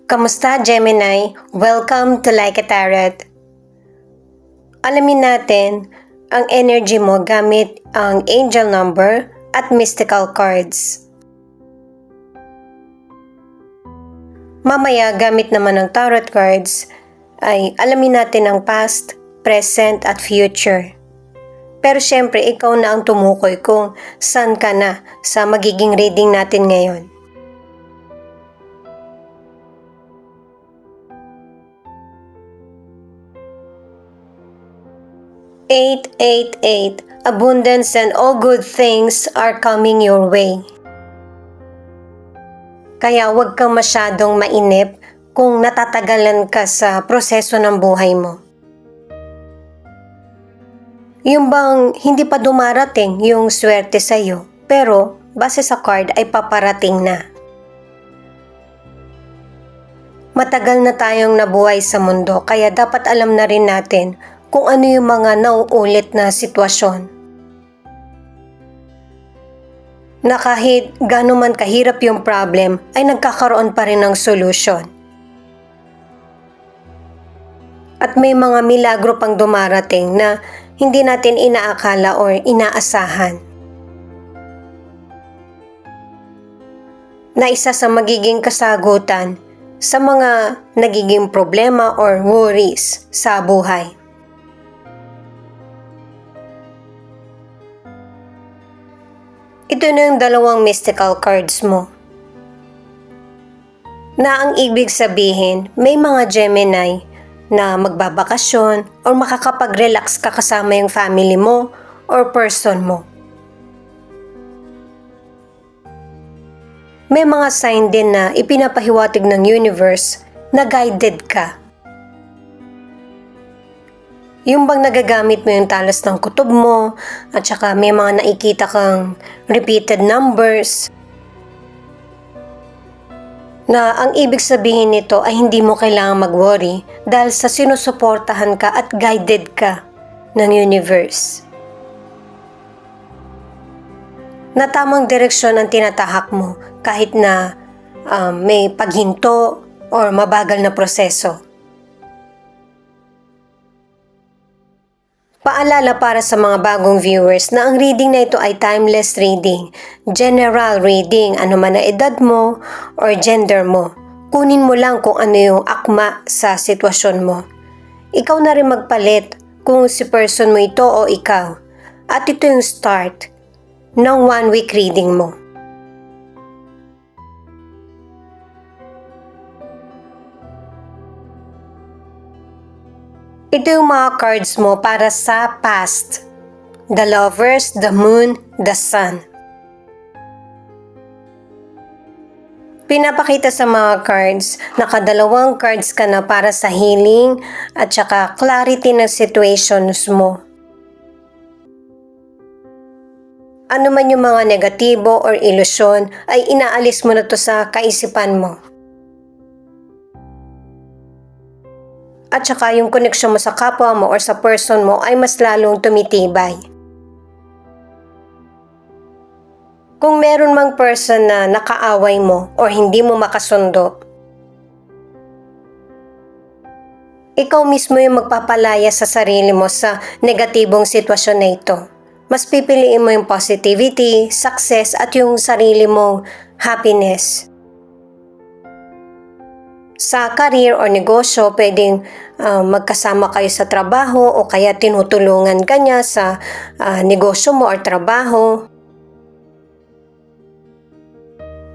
Kamusta, Gemini? Welcome to Like a Tarot. Alamin natin ang energy mo gamit ang angel number at mystical cards. Mamaya, gamit naman ng tarot cards, ay alamin natin ang past, present at future. Pero syempre, ikaw na ang tumukoy kung saan ka na sa magiging reading natin ngayon. Eight, 8, abundance and all good things are coming your way. Kaya huwag kang masyadong mainip kung natatagalan ka sa proseso ng buhay mo. Yung bang hindi pa dumarating yung swerte sa'yo, pero base sa card ay paparating na. Matagal na tayong nabuhay sa mundo, kaya dapat alam na rin natin kung ano yung mga nauulit na sitwasyon. Na kahit gaano man kahirap yung problem, ay nagkakaroon pa rin ng solusyon. At may mga milagro pang dumarating na hindi natin inaakala or inaasahan. Na isa sa magiging kasagutan sa mga nagiging problema or worries sa buhay. Ito na yung dalawang mystical cards mo. Na ang ibig sabihin, may mga Gemini na magbabakasyon or makakapag-relax ka kasama yung family mo or person mo. May mga sign din na ipinapahiwatig ng universe na guided ka. Yung bang nagagamit mo yung talas ng kutob mo at saka may mga nakikita kang repeated numbers na ang ibig sabihin nito ay hindi mo kailangang mag-worry dahil sa sinusuportahan ka at guided ka ng universe. Na tamang direksyon ang tinatahak mo kahit na may paghinto or mabagal na proseso. Paalala para sa mga bagong viewers na ang reading na ito ay timeless reading, general reading, ano man na edad mo or gender mo. Kunin mo lang kung ano yung akma sa sitwasyon mo. Ikaw na rin magpalit kung si person mo ito o ikaw. At ito yung start ng 1 week reading mo. Ito yung mga cards mo para sa past. The Lovers, the Moon, the Sun. Pinapakita sa mga cards, nakadalawang cards ka na para sa healing at saka clarity ng situations mo. Ano man yung mga negatibo or ilusyon ay inaalis mo na to sa kaisipan mo. At saka yung koneksyon mo sa kapwa mo or sa person mo ay mas lalong tumitibay. Kung meron mang person na nakaaway mo or hindi mo makasundo, ikaw mismo yung magpapalaya sa sarili mo sa negatibong sitwasyon na ito. Mas pipiliin mo yung positivity, success at yung sarili mong happiness. Sa career o negosyo, pwedeng magkasama kayo sa trabaho o kaya tinutulungan ka niya sa negosyo mo or trabaho.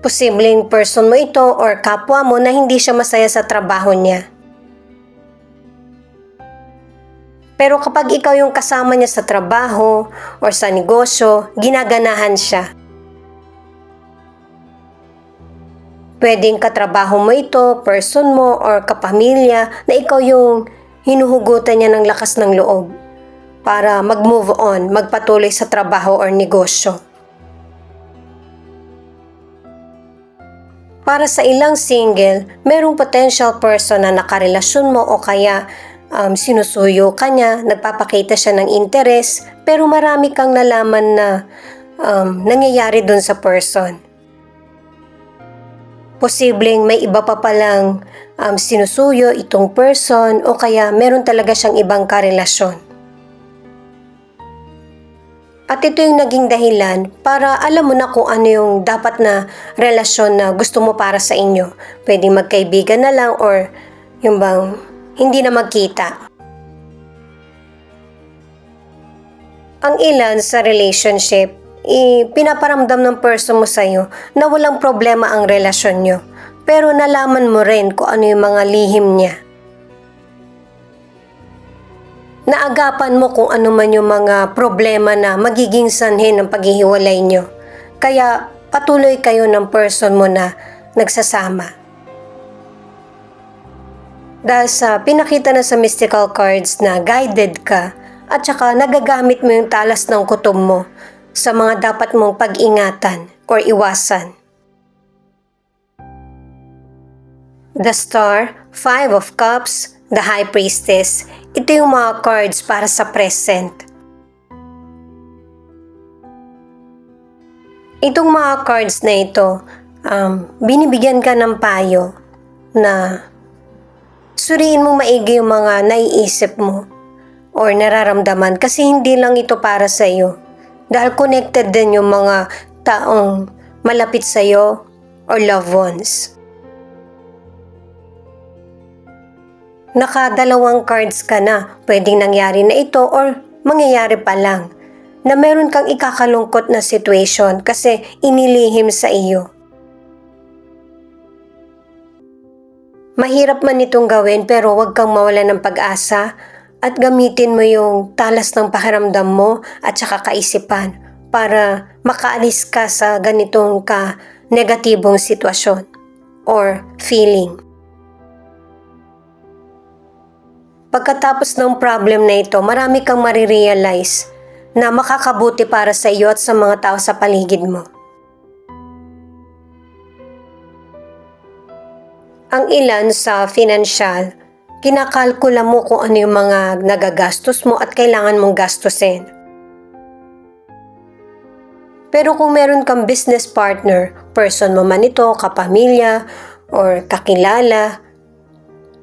Posibleng person mo ito or kapwa mo na hindi siya masaya sa trabaho niya. Pero kapag ikaw yung kasama niya sa trabaho or sa negosyo, ginaganahan siya. Pwedeng katrabaho mo ito, person mo, or kapamilya na ikaw yung hinuhugutan niya ng lakas ng loob para mag-move on, magpatuloy sa trabaho or negosyo. Para sa ilang single, merong potential person na nakarelasyon mo o kaya sinusuyo ka niya, nagpapakita siya ng interes, pero marami kang nalaman na nangyayari dun sa person. posibleng may iba pa palang sinusuyo itong person o kaya meron talaga siyang ibang karelasyon. At ito yung naging dahilan para alam mo na kung ano yung dapat na relasyon na gusto mo para sa inyo. Pwedeng magkaibigan na lang or yung bang hindi na magkita. Ang ilan sa relationship, pinaparamdam ng person mo sa'yo na walang problema ang relasyon nyo. Pero nalaman mo rin kung ano yung mga lihim niya. Naagapan mo kung ano man yung mga problema na magiging sanhi ng paghihiwalay nyo. Kaya patuloy kayo ng person mo na nagsasama. Dahil sa pinakita na sa mystical cards na guided ka at saka nagagamit mo yung talas ng kutob mo sa mga dapat mong pag-ingatan or iwasan. The Star, Five of Cups, the High Priestess. Ito yung mga cards para sa present. Itong mga cards na ito, binibigyan ka ng payo na suriin mong maigi yung mga naiisip mo or nararamdaman kasi hindi lang ito para sa iyo. Dahil connected din yung mga taong malapit sa iyo or loved ones. Nakadalawang cards ka na, pwedeng nangyari na ito or mangyayari pa lang, na meron kang ikakalungkot na situation kasi inilihim sa iyo. Mahirap man itong gawin pero huwag kang mawala ng pag-asa at gamitin mo yung talas ng pakiramdam mo at saka kaisipan para makaalis ka sa ganitong negatibong sitwasyon or feeling. Pagkatapos ng problem na ito, marami kang marirealize na makakabuti para sa iyo at sa mga tao sa paligid mo. Ang ilan sa financial, kinakalkula mo kung ano yung mga nagagastos mo at kailangan mong gastusin. Pero kung meron kang business partner, person mo man ito, kapamilya, or kakilala,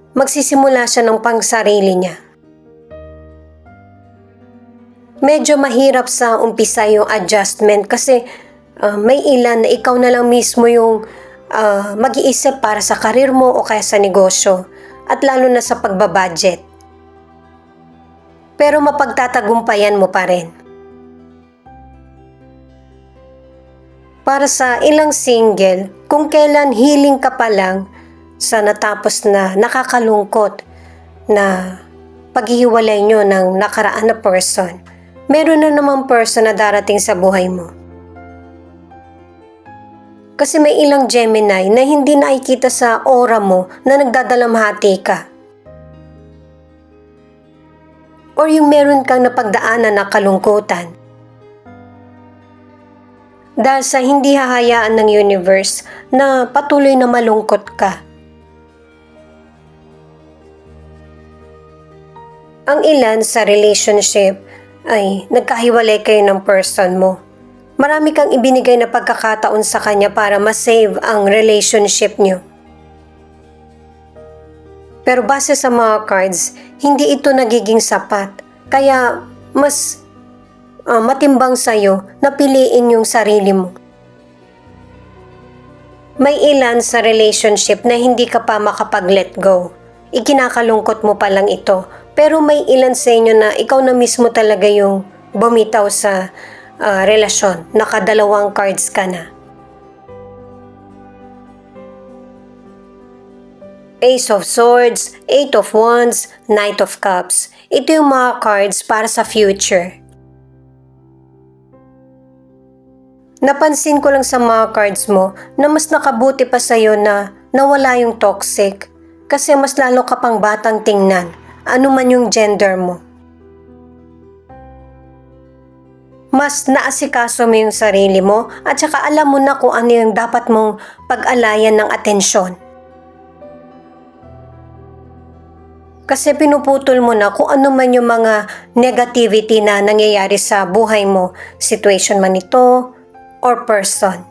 magsisimula siya ng pangsarili niya. Medyo mahirap sa umpisa yung adjustment kasi may ilan na ikaw na lang mismo yung mag-iisip para sa karir mo o kaya sa negosyo at lalo na sa pagbabudget. Pero mapagtatagumpayan mo pa rin. Para sa ilang single, kung kailan healing ka pa lang sa natapos na nakakalungkot na paghihiwalay nyo ng nakaraan na person, meron na namang person na darating sa buhay mo. Kasi may ilang Gemini na hindi nakikita sa aura mo na nagdadalamhati ka. Or yung meron kang napagdaanan na kalungkutan. Dahil sa hindi hahayaan ng universe na patuloy na malungkot ka. Ang ilan sa relationship ay nagkahiwalay kayo ng person mo. Marami kang ibinigay na pagkakataon sa kanya para ma-save ang relationship nyo. Pero base sa mga cards, hindi ito nagiging sapat. Kaya mas matimbang sa'yo na piliin yung sarili mo. May ilan sa relationship na hindi ka pa makapag-let go. Ikinakalungkot mo pa lang ito. Pero may ilan sa inyo na ikaw na mismo talaga yung bumitaw sa relasyon. Nakadalawang cards ka na. Ace of Swords, Eight of Wands, Knight of Cups. Ito yung mga cards para sa future. Napansin ko lang sa mga cards mo na mas nakabuti pa sa'yo na nawala yung toxic kasi mas lalo ka pang batang tingnan. Ano man yung gender mo. Mas naasikaso mo yung sarili mo at saka alam mo na kung ano yung dapat mong pag-alayan ng atensyon. Kasi pinuputol mo na kung ano man yung mga negativity na nangyayari sa buhay mo, situation man ito or person.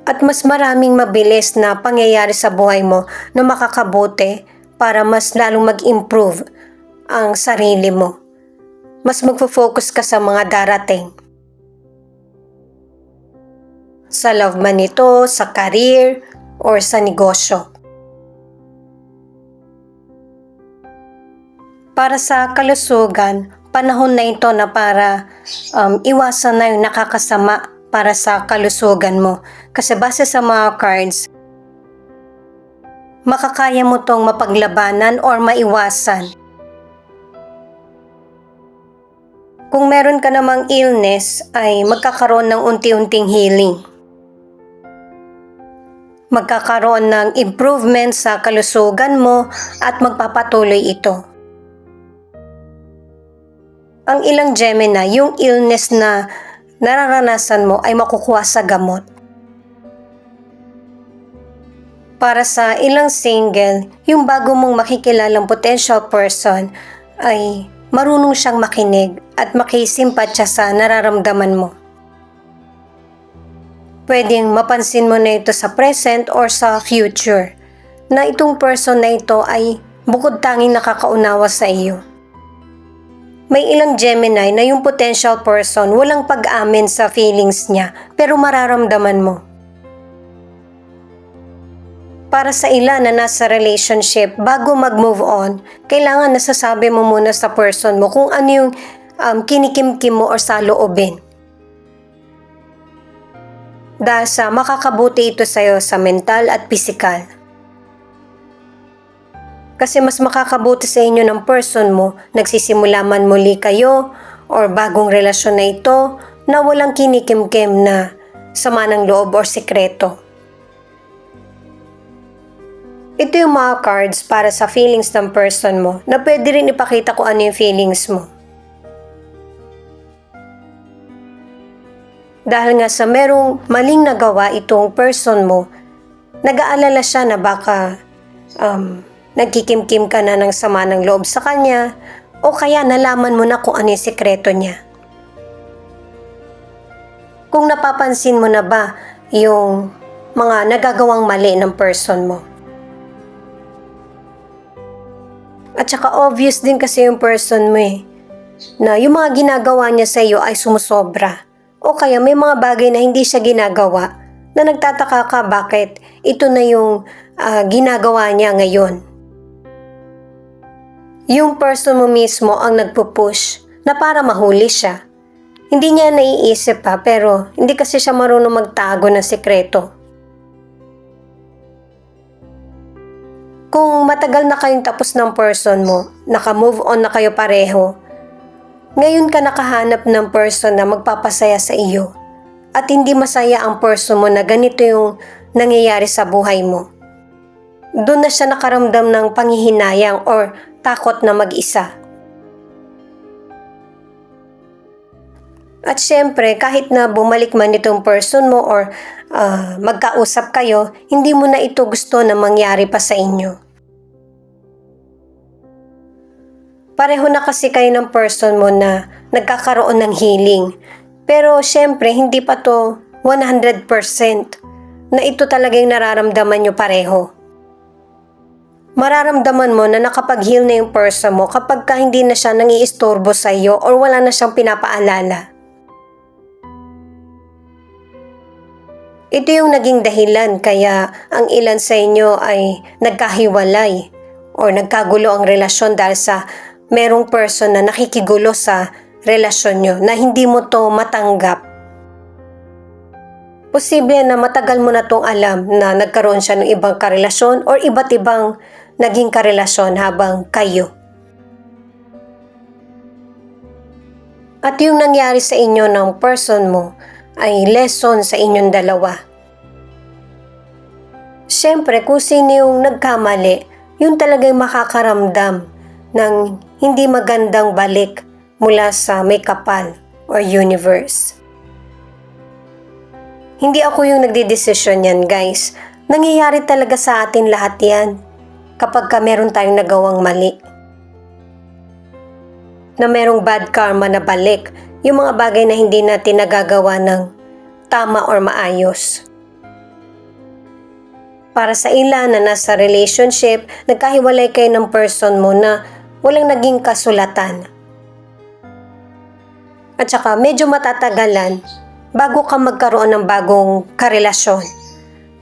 At mas maraming mabilis na pangyayari sa buhay mo na makakabuti para mas lalong mag-improve ang sarili mo. Mas magfo-focus ka sa mga darating. Sa love man ito, sa career, or sa negosyo. Para sa kalusugan, panahon na ito na para iwasan na yung nakakasama para sa kalusugan mo. Kasi base sa mga cards, makakaya mo tong mapaglabanan or maiwasan. Kung meron ka namang illness, ay magkakaroon ng unti-unting healing. Magkakaroon ng improvement sa kalusugan mo at magpapatuloy ito. Ang ilang Gemini, yung illness na nararanasan mo ay makukuha sa gamot. Para sa ilang single, yung bago mong makikilalang potential person ay marunong siyang makinig at makisimpatya sa nararamdaman mo. Pwedeng mapansin mo na ito sa present or sa future, na itong person na ito ay bukod tanging nakakaunawa sa iyo. May ilang Gemini na yung potential person walang pag-amin sa feelings niya pero mararamdaman mo. Para sa ilan na nasa relationship, bago mag-move on, kailangan nasasabi mo muna sa person mo kung ano yung kinikimkim mo o saloobin. Dahil sa makakabuti ito sa'yo sa mental at pisikal. Kasi mas makakabuti sa inyo ng person mo, nagsisimula man muli kayo or bagong relasyon na ito na walang kinikimkim na sama ng loob or sekreto. Ito yung mga cards para sa feelings ng person mo na pwede rin ipakita kung ano yung feelings mo. Dahil nga sa merong maling nagawa itong person mo, nag-aalala siya na baka nagkikimkim ka na ng sama ng loob sa kanya o kaya nalaman mo na kung ano yung sekreto niya. Kung napapansin mo na ba yung mga nagagawang mali ng person mo. At saka obvious din kasi yung person mo na yung mga ginagawa niya sa iyo ay sumusobra. O kaya may mga bagay na hindi siya ginagawa na nagtataka ka bakit ito na yung ginagawa niya ngayon. Yung person mo mismo ang nagpupush na para mahuli siya. Hindi niya naiisip pa pero hindi kasi siya marunong magtago ng sekreto. Kung matagal na kayong tapos ng person mo, naka-move on na kayo pareho, ngayon ka nakahanap ng person na magpapasaya sa iyo at hindi masaya ang person mo na ganito yung nangyayari sa buhay mo. Doon na siya nakaramdam ng panghihinayang or takot na mag-isa. At syempre, kahit na bumalik man itong person mo or magkausap kayo, hindi mo na ito gusto na mangyari pa sa inyo. Pareho na kasi kayo ng person mo na nagkakaroon ng healing. Pero syempre, hindi pa to 100% na ito talaga yung nararamdaman nyo pareho. Mararamdaman mo na nakapag-heal na yung person mo kapag ka hindi na siya nangiistorbo sa iyo or wala na siyang pinapaalala. Ito yung naging dahilan kaya ang ilan sa inyo ay nagkahiwalay or nagkagulo ang relasyon dahil sa merong person na nakikigulo sa relasyon nyo na hindi mo to matanggap. Posible na matagal mo na tong alam na nagkaroon siya ng ibang karelasyon or iba't ibang naging karelasyon habang kayo. At yung nangyari sa inyo ng person mo ay lesson sa inyong dalawa. Siyempre, kung sino yung nagkamali, yun talagang makakaramdam ng hindi magandang balik mula sa may kapal or universe. Hindi ako yung nagdidesisyon yan, guys. Nangyayari talaga sa atin lahat yan kapag ka meron tayong nagawang mali. Na merong bad karma na balik, yung mga bagay na hindi natin nagagawa ng tama or maayos. Para sa ilan na nasa relationship, nagkahiwalay kayo ng person mo na walang naging kasulatan. At saka medyo matatagalan bago ka magkaroon ng bagong karelasyon.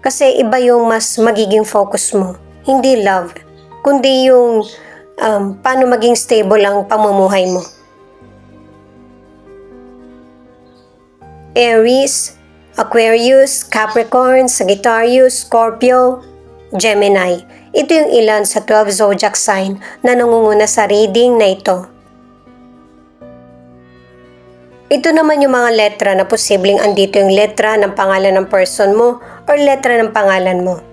Kasi iba yung mas magiging focus mo. Hindi love, kundi yung paano maging stable ang pamumuhay mo. Aries, Aquarius, Capricorn, Sagittarius, Scorpio, Gemini. Ito yung ilan sa 12 zodiac sign na nangunguna sa reading na ito. Ito naman yung mga letra na posibleng andito yung letra ng pangalan ng person mo or letra ng pangalan mo.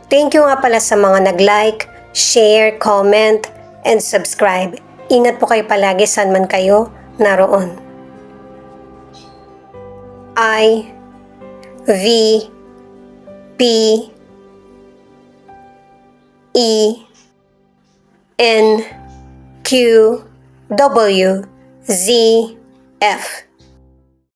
Thank you nga pala sa mga nag-like, share, comment, and subscribe. Ingat po kayo palagi saan man kayo naroon. I, V, P, E, N, Q, W, Z, F.